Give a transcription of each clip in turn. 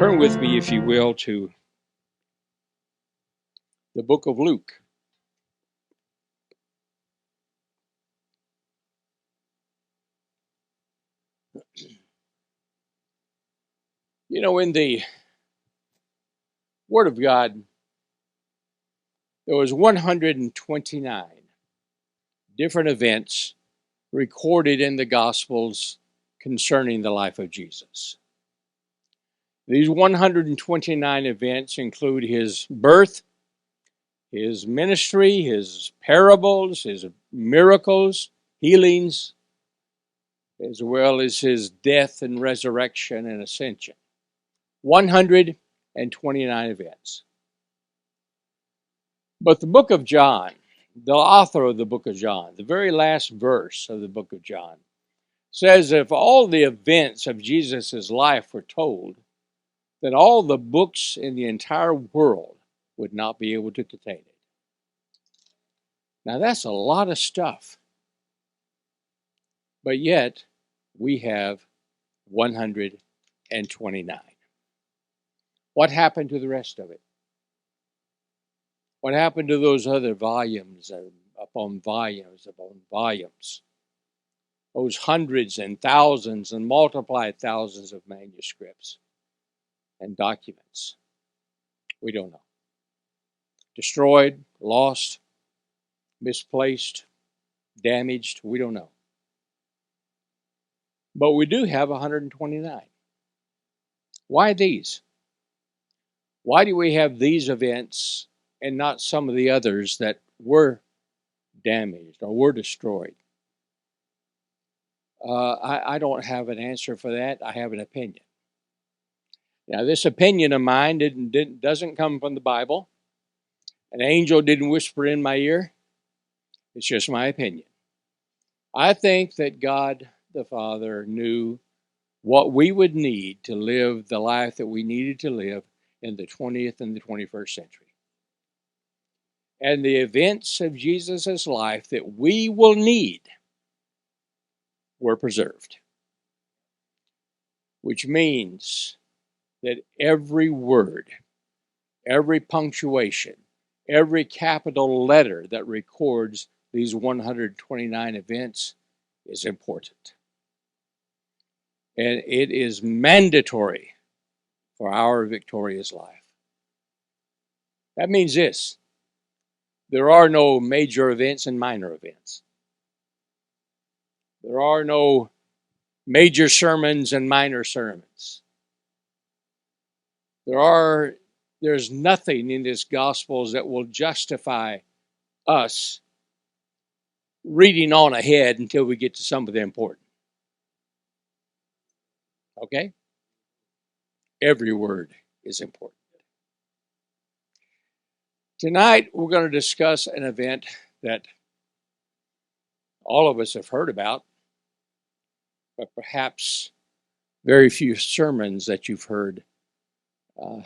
Turn with me, if you will, to the book of Luke. You know, in the Word of God, there was 129 different events recorded in the Gospels concerning the life of Jesus. These 129 events include his birth, his ministry, his parables, his miracles, healings, as well as his death and resurrection and ascension. 129 events. But the book of John, the author of the book of John, the very last verse of the book of John, says if all the events of Jesus' life were told, then all the books in the entire world would not be able to contain it. Now that's a lot of stuff. But yet, we have 129. What happened to the rest of it? What happened to those other volumes upon volumes upon volumes? Those hundreds and thousands and multiplied thousands of manuscripts and documents? We don't know. Destroyed, lost, misplaced, damaged, we don't know. But we do have 129. Why these? Why do we have these events and not some of the others that were damaged or were destroyed? I don't have an answer for that. I have an opinion. Now, this opinion of mine doesn't come from the Bible. An angel didn't whisper in my ear. It's just my opinion. I think that God the Father knew what we would need to live the life that we needed to live in the 20th and the 21st century. And the events of Jesus' life that we will need were preserved. Which means that every word, every punctuation, every capital letter that records these 129 events is important. And it is mandatory for our victorious life. That means this: there are no major events and minor events. There are no major sermons and minor sermons. There's nothing in this Gospels that will justify us reading on ahead until we get to some of the important. Okay? Every word is important. Tonight, we're going to discuss an event that all of us have heard about, but perhaps very few sermons that you've heard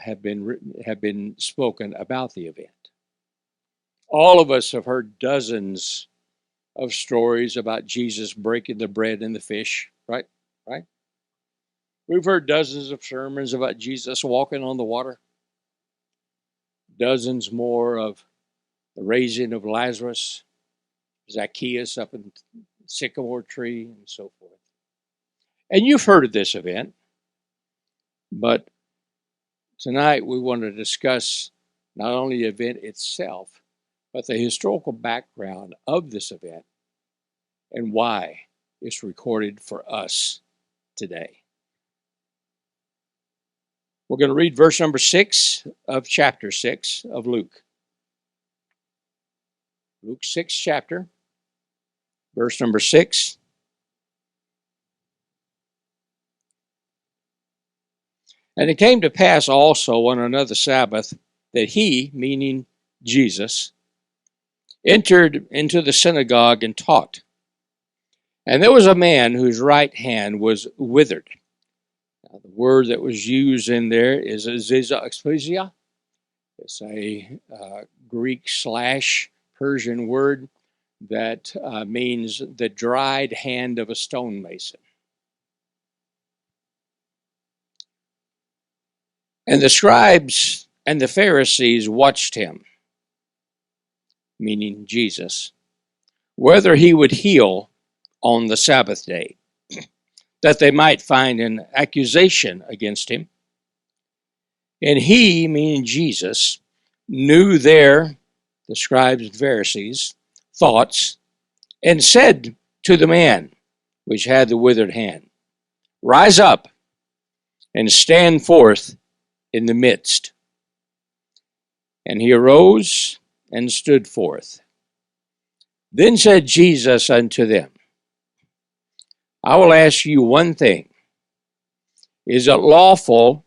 have been spoken about the event. All of us have heard dozens of stories about Jesus breaking the bread and the fish, right? Right? We've heard dozens of sermons about Jesus walking on the water. Dozens more of the raising of Lazarus, Zacchaeus up in the sycamore tree, and so forth. And you've heard of this event, but tonight we want to discuss not only the event itself, but the historical background of this event and why it's recorded for us today. We're going to read verse number 6 of chapter 6 of Luke. Luke 6 chapter, verse number 6. And it came to pass also on another Sabbath that he, meaning Jesus, entered into the synagogue and taught. And there was a man whose right hand was withered. Now, the word that was used in there is zizopsia. It's a Greek/Persian word that means the dried hand of a stonemason. And the scribes and the Pharisees watched him, meaning Jesus, whether he would heal on the Sabbath day, that they might find an accusation against him. And he, meaning Jesus, knew the scribes and Pharisees, thoughts, and said to the man which had the withered hand, Rise up and stand forth in the midst. And he arose and stood forth. Then said Jesus unto them, I will ask you one thing. Is it lawful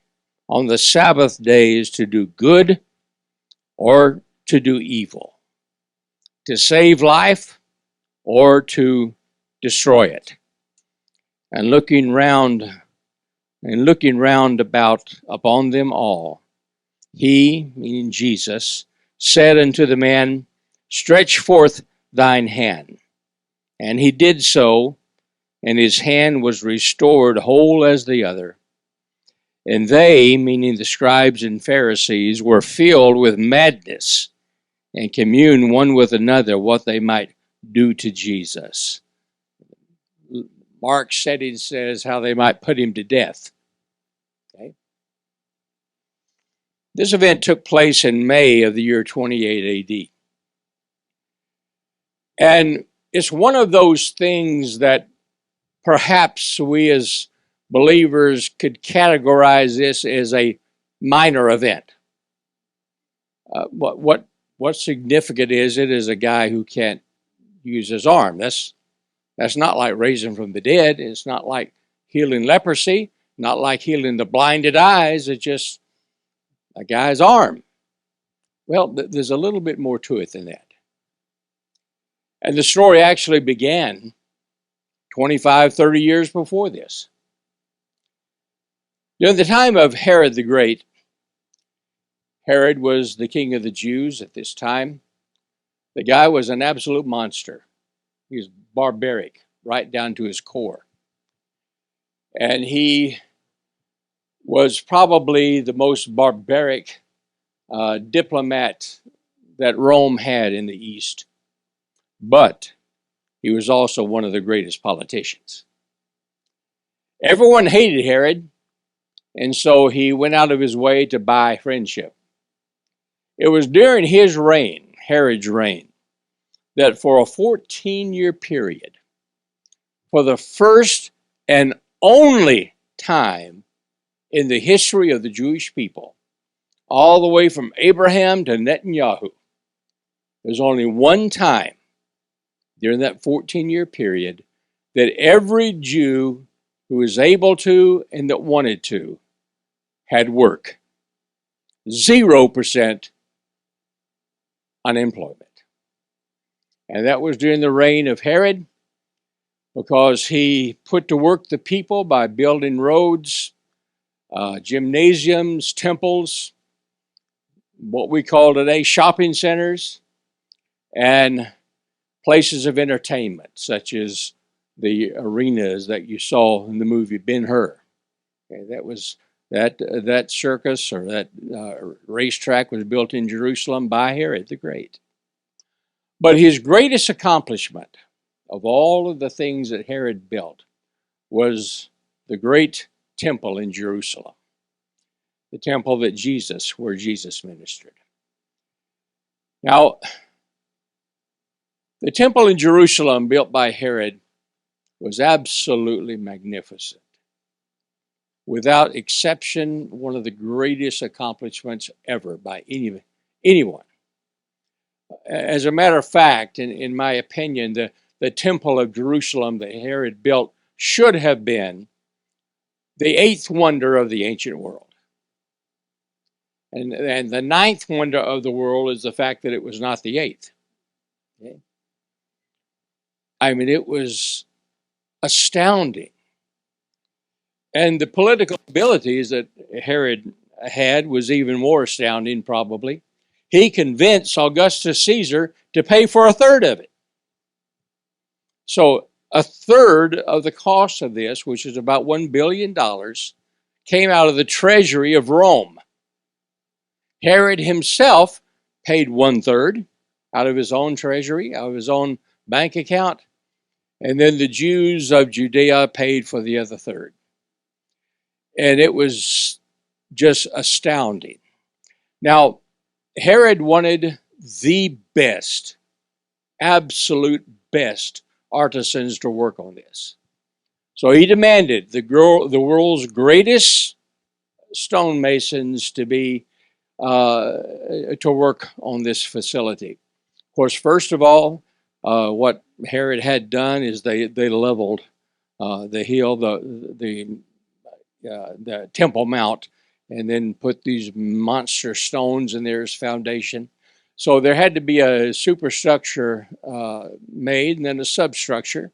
on the Sabbath days to do good or to do evil? To save life or to destroy it? And looking round about upon them all, he, meaning Jesus, said unto the man, Stretch forth thine hand. And he did so, and his hand was restored whole as the other. And they, meaning the scribes and Pharisees, were filled with madness, and communed one with another what they might do to Jesus. Mark's setting says how they might put him to death. Okay. This event took place in May of the year 28 AD. And it's one of those things that perhaps we as believers could categorize this as a minor event. What's significant is it is a guy who can't use his arm. That's not like raising from the dead. It's not like healing leprosy, not like healing the blinded eyes. It's just a guy's arm. Well, there's a little bit more to it than that. And the story actually began 25, 30 years before this. During the time of Herod the Great, Herod was the king of the Jews at this time. The guy was an absolute monster. He was barbaric, right down to his core. And he was probably the most barbaric diplomat that Rome had in the East. But he was also one of the greatest politicians. Everyone hated Herod, and so he went out of his way to buy friendship. It was during his reign, Herod's reign, that for a 14-year period, for the first and only time in the history of the Jewish people, all the way from Abraham to Netanyahu, there's only one time during that 14-year period that every Jew who was able to and that wanted to had work. 0% unemployment. And that was during the reign of Herod, because he put to work the people by building roads, gymnasiums, temples, what we call today shopping centers, and places of entertainment, such as the arenas that you saw in the movie Ben-Hur. Okay, that circus or that racetrack was built in Jerusalem by Herod the Great. But his greatest accomplishment of all of the things that Herod built was the great temple in Jerusalem, the temple where Jesus ministered. Now, the temple in Jerusalem built by Herod was absolutely magnificent. Without exception, one of the greatest accomplishments ever by anyone. As a matter of fact, in my opinion, the temple of Jerusalem that Herod built should have been the eighth wonder of the ancient world. And the ninth wonder of the world is the fact that it was not the eighth. Okay? I mean, it was astounding. And the political abilities that Herod had was even more astounding, probably. He convinced Augustus Caesar to pay for a third of it. So a third of the cost of this, which is about $1 billion, came out of the treasury of Rome. Herod himself paid 1/3 out of his own treasury, out of his own bank account, and then the Jews of Judea paid for the other third. And it was just astounding. Now, Herod wanted the best, absolute best artisans to work on this. So he demanded the world's greatest stonemasons to be to work on this facility. Of course, first of all, what Herod had done is they leveled the hill, the Temple Mount, and then put these monster stones in there as foundation. So there had to be a superstructure made, and then a substructure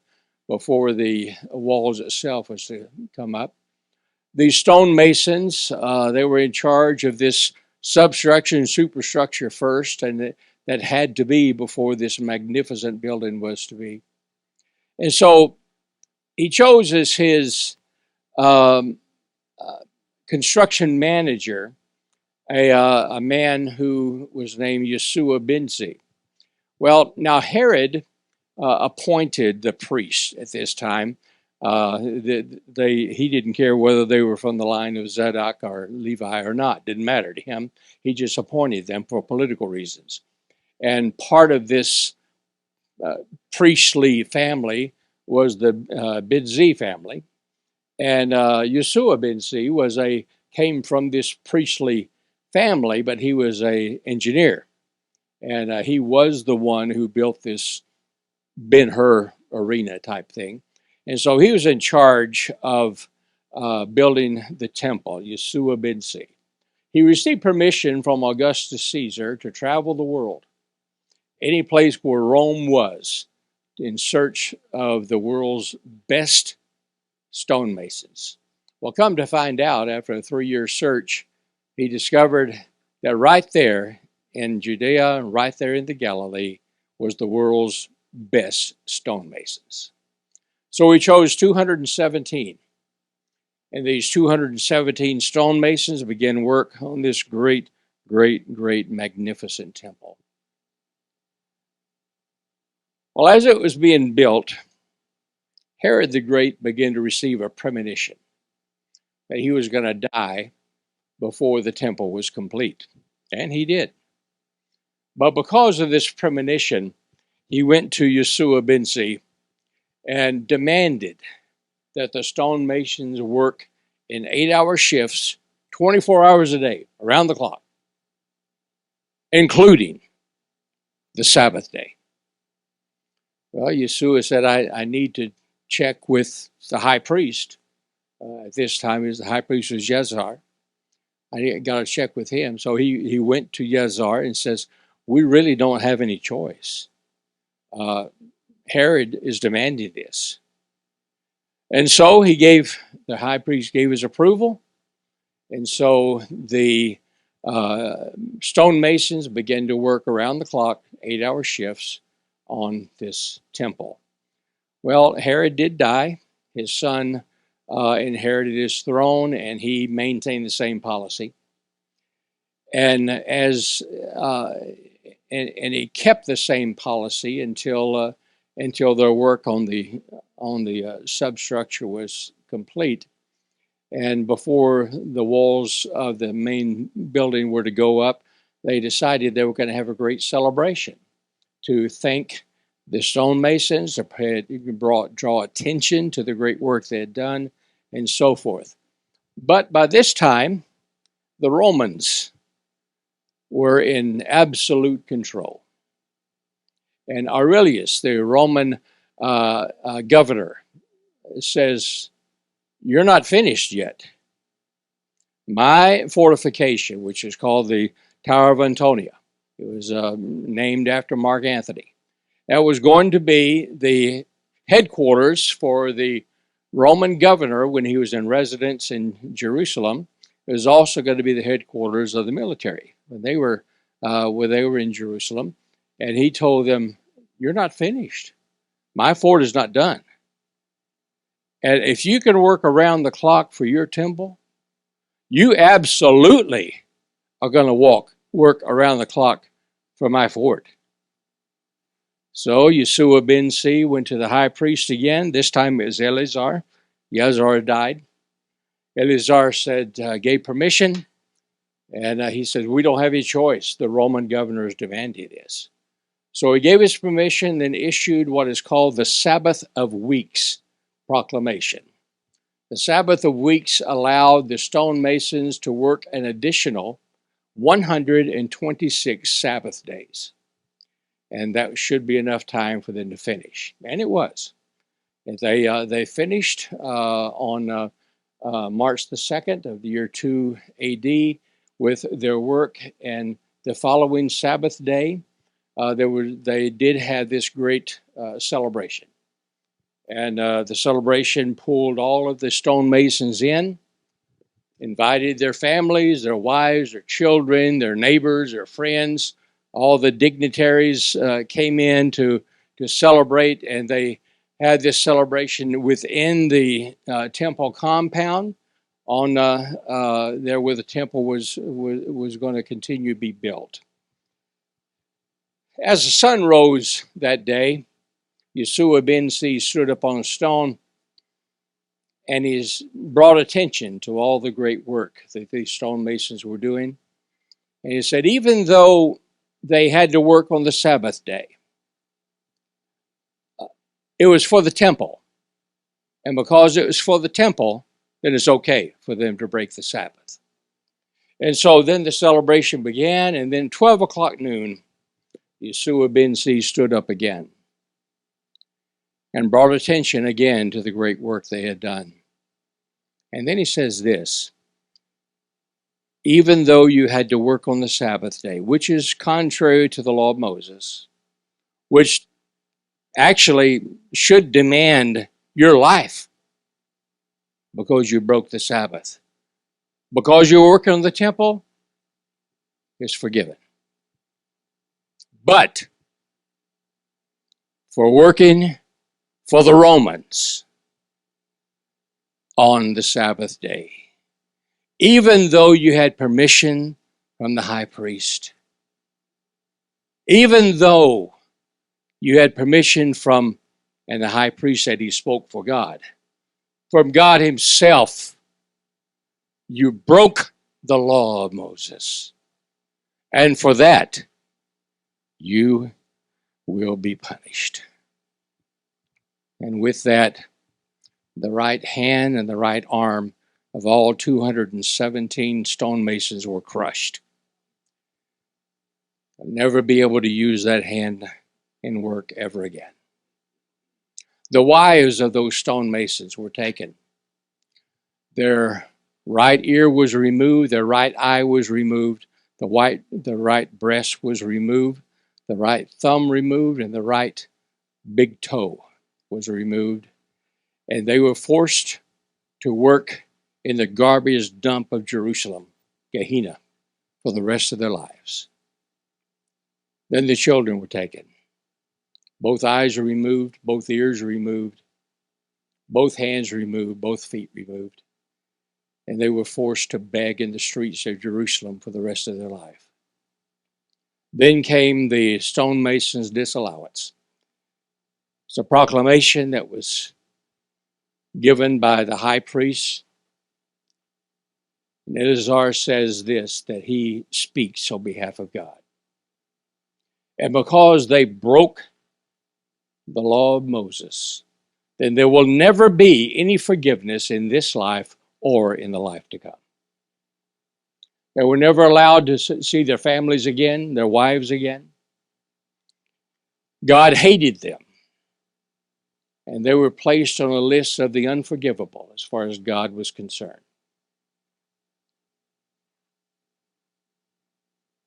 before the walls itself was to come up. These stonemasons, they were in charge of this substructure and superstructure first, and that had to be before this magnificent building was to be. And so he chose as his construction manager a man who was named Yeshua Binzi. Well, now Herod appointed the priests at this time. He didn't care whether they were from the line of Zadok or Levi or not. Didn't matter to him. He just appointed them for political reasons. And part of this priestly family was the Binzi family. And Yeshua Binzi came from this priestly family, but he was an engineer. And he was the one who built this Ben-Hur arena type thing. And so he was in charge of building the temple, Yeshua Binzi. He received permission from Augustus Caesar to travel the world, any place where Rome was, in search of the world's best stonemasons. Well, come to find out, after a 3-year search, he discovered that right there in Judea, right there in the Galilee, was the world's best stonemasons. So he chose 217. And these 217 stonemasons began work on this great, magnificent temple. Well, as it was being built, Herod the Great began to receive a premonition that he was going to die before the temple was complete. And he did. But because of this premonition, he went to Yeshua Binzi and demanded that the stonemasons work in 8-hour shifts, 24 hours a day, around the clock, including the Sabbath day. Well, Yeshua said, I need to check with the high priest. At this time, the high priest was Yazar. I got to check with him. So he went to Yazar and says, we really don't have any choice. Herod is demanding this. And so the high priest gave his approval. And so the stonemasons began to work around the clock, 8-hour shifts on this temple. Well, Herod did die. His son inherited his throne, and he maintained the same policy. And he kept the same policy until their work on the substructure was complete. And before the walls of the main building were to go up, they decided they were going to have a great celebration to thank the stonemasons, to draw attention to the great work they had done, and so forth. But by this time, the Romans were in absolute control. And Aurelius, the Roman governor, says, you're not finished yet. My fortification, which is called the Tower of Antonia, it was named after Mark Antony. That was going to be the headquarters for the Roman governor when he was in residence in Jerusalem. It was also going to be the headquarters of the military when they were in Jerusalem. And he told them, you're not finished. My fort is not done. And if you can work around the clock for your temple, you absolutely are going to walk work around the clock for my fort. So Yeshua ben C went to the high priest again. This time it was Eleazar. Eleazar died. Eleazar gave permission, and he said, we don't have any choice. The Roman governors demanded this. So he gave his permission, then issued what is called the Sabbath of Weeks proclamation. The Sabbath of Weeks allowed the stonemasons to work an additional 126 Sabbath days. And that should be enough time for them to finish. And it was. And they finished on March the 2nd of the year 2 AD with their work. And the following Sabbath day, they did have this great celebration. And the celebration pulled all of the stonemasons in, invited their families, their wives, their children, their neighbors, their friends. All the dignitaries came in to celebrate, and they had this celebration within the temple compound on there where the temple was going to continue to be built. As the sun rose that day, Yeshua ben C stood up on a stone, and he's brought attention to all the great work that these stonemasons were doing. And he said, even though they had to work on the Sabbath day, it was for the temple. And because it was for the temple, then it's okay for them to break the Sabbath. And so then the celebration began, and then 12 o'clock noon, Yeshua ben C stood up again and brought attention again to the great work they had done. And then he says this, even though you had to work on the Sabbath day, which is contrary to the law of Moses, which actually should demand your life because you broke the Sabbath, because you were working on the temple, it's forgiven. But for working for the Romans on the Sabbath day, even though you had permission from the high priest, even though you had permission from, and the high priest said he spoke for God, from God himself, you broke the law of Moses. And for that, you will be punished. And with that, the right hand and the right arm of all 217 stonemasons were crushed. They'll never be able to use that hand in work ever again. The wives of those stonemasons were taken. Their right ear was removed, their right eye was removed, the right breast was removed, the right thumb removed, and the right big toe was removed. And they were forced to work in the garbage dump of Jerusalem, Gehenna, for the rest of their lives. Then the children were taken. Both eyes were removed, both ears were removed, both hands removed, both feet removed. And they were forced to beg in the streets of Jerusalem for the rest of their life. Then came the stonemasons' disallowance. It's a proclamation that was given by the high priest. And Eleazar says this, that he speaks on behalf of God. And because they broke the law of Moses, then there will never be any forgiveness in this life or in the life to come. They were never allowed to see their families again, their wives again. God hated them. And they were placed on a list of the unforgivable as far as God was concerned.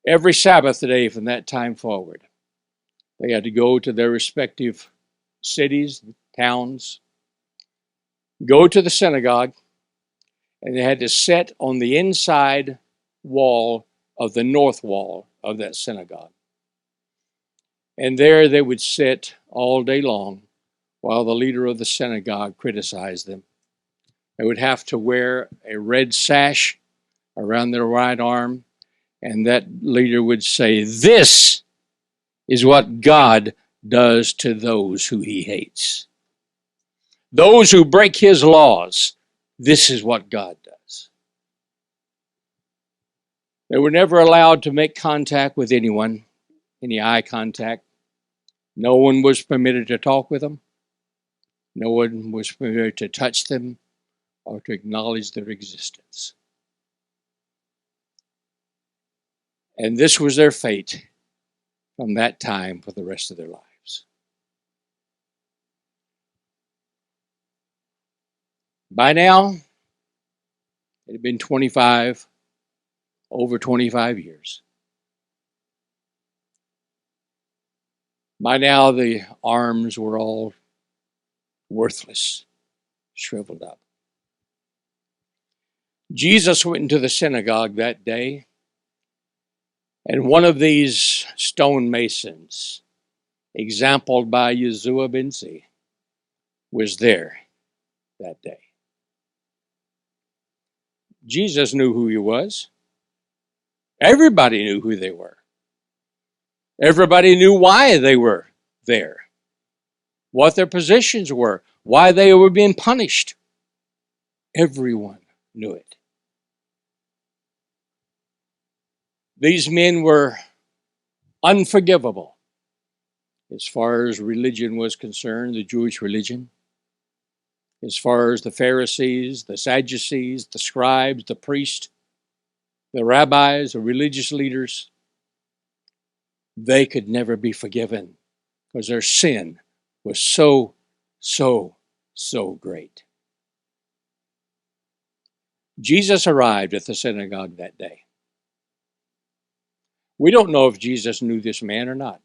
Every Sabbath day from that time forward, they had to go to their respective cities, towns, go to the synagogue, and they had to sit on the inside wall of the north wall of that synagogue. And there they would sit all day long while the leader of the synagogue criticized them. They would have to wear a red sash around their right arm, And that leader would say, this is what God does to those who he hates. Those who break his laws, this is what God does. They were never allowed to make contact with anyone, any eye contact. No one was permitted to talk with them. No one was permitted to touch them or to acknowledge their existence. And this was their fate from that time for the rest of their lives. By now, it had been over 25 years. By now, the arms were all worthless, shriveled up. Jesus went into the synagogue that day, and one of these stonemasons, exampled by Yeshua ben Si, was there that day. Jesus knew who he was. Everybody knew who they were. Everybody knew why they were there, what their positions were, why they were being punished. Everyone knew it. These men were unforgivable as far as religion was concerned, the Jewish religion. As far as the Pharisees, the Sadducees, the scribes, the priests, the rabbis, the religious leaders, they could never be forgiven because their sin was so great. Jesus arrived at the synagogue that day. We don't know if Jesus knew this man or not.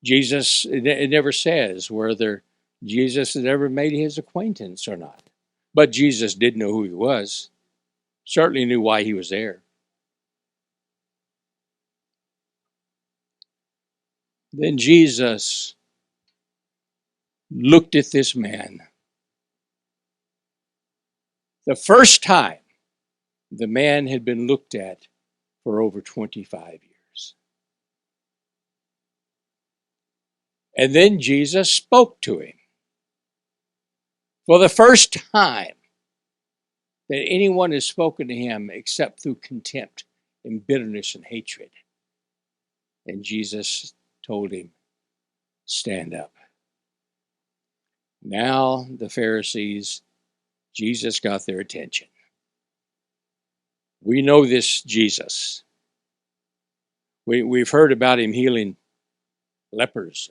Jesus, it never says whether Jesus had ever made his acquaintance or not. But Jesus did know who he was, certainly knew why he was there. Then Jesus looked at this man. The first time the man had been looked at for over 25 years. And then Jesus spoke to him. For the first time that anyone has spoken to him except through contempt and bitterness and hatred. And Jesus told him, stand up. Now the Pharisees, Jesus got their attention. We know this Jesus. We've heard about him healing lepers,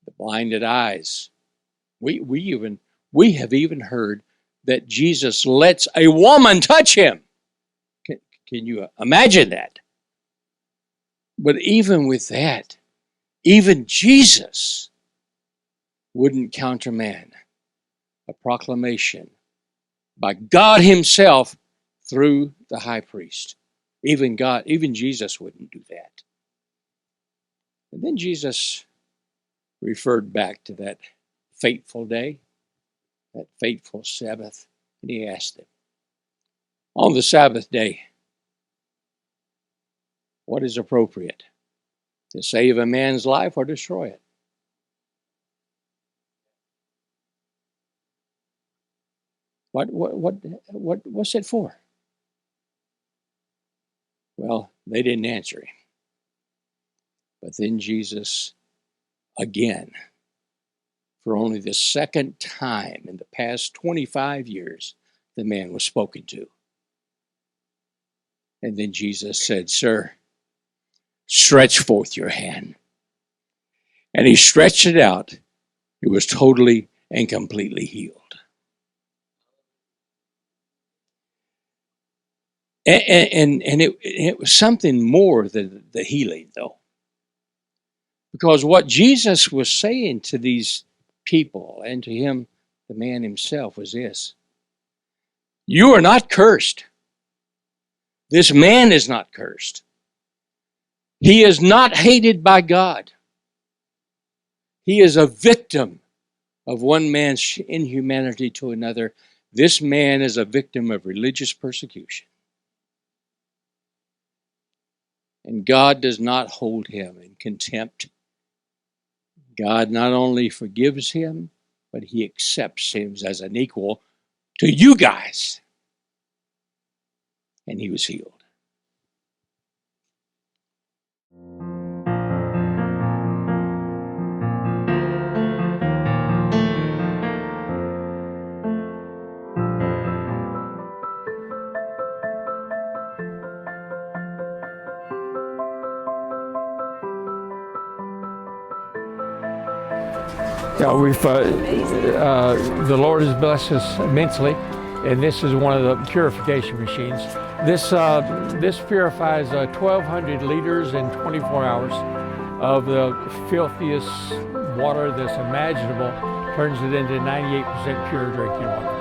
the blinded eyes. We have even heard that Jesus lets a woman touch him. Can you imagine that? But even with that, even Jesus wouldn't countermand a proclamation by God himself through the high priest. Even Jesus wouldn't do that. And then Jesus referred back to that fateful day, that fateful Sabbath, and he asked them, on the Sabbath day, what is appropriate? To save a man's life or destroy it? What's it for? Well, they didn't answer him. But then Jesus, again, for only the second time in the past 25 years, the man was spoken to. And then Jesus said, sir, stretch forth your hand. And he stretched it out. It was totally and completely healed. And it was something more than the healing, though. Because what Jesus was saying to these people and to him, the man himself, was this. You are not cursed. This man is not cursed. He is not hated by God. He is a victim of one man's inhumanity to another, This man is a victim of religious persecution. And God does not hold him in contempt. God not only forgives him, but he accepts him as an equal to you guys. And he was healed. Yeah, the Lord has blessed us immensely, and this is one of the purification machines. This purifies 1,200 liters in 24 hours of the filthiest water that's imaginable, turns it into 98% pure drinking water.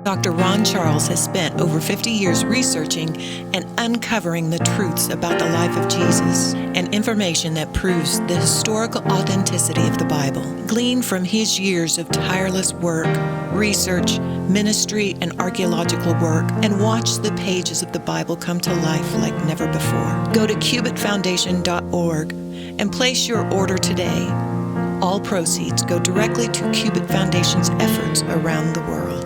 Dr. Ron Charles has spent over 50 years researching and uncovering the truths about the life of Jesus and information that proves the historical authenticity of the Bible. Gleaned from his years of tireless work, research, ministry, and archaeological work, and watch the pages of the Bible come to life like never before. Go to cubitfoundation.org and place your order today. All proceeds go directly to Cubit Foundation's efforts around the world.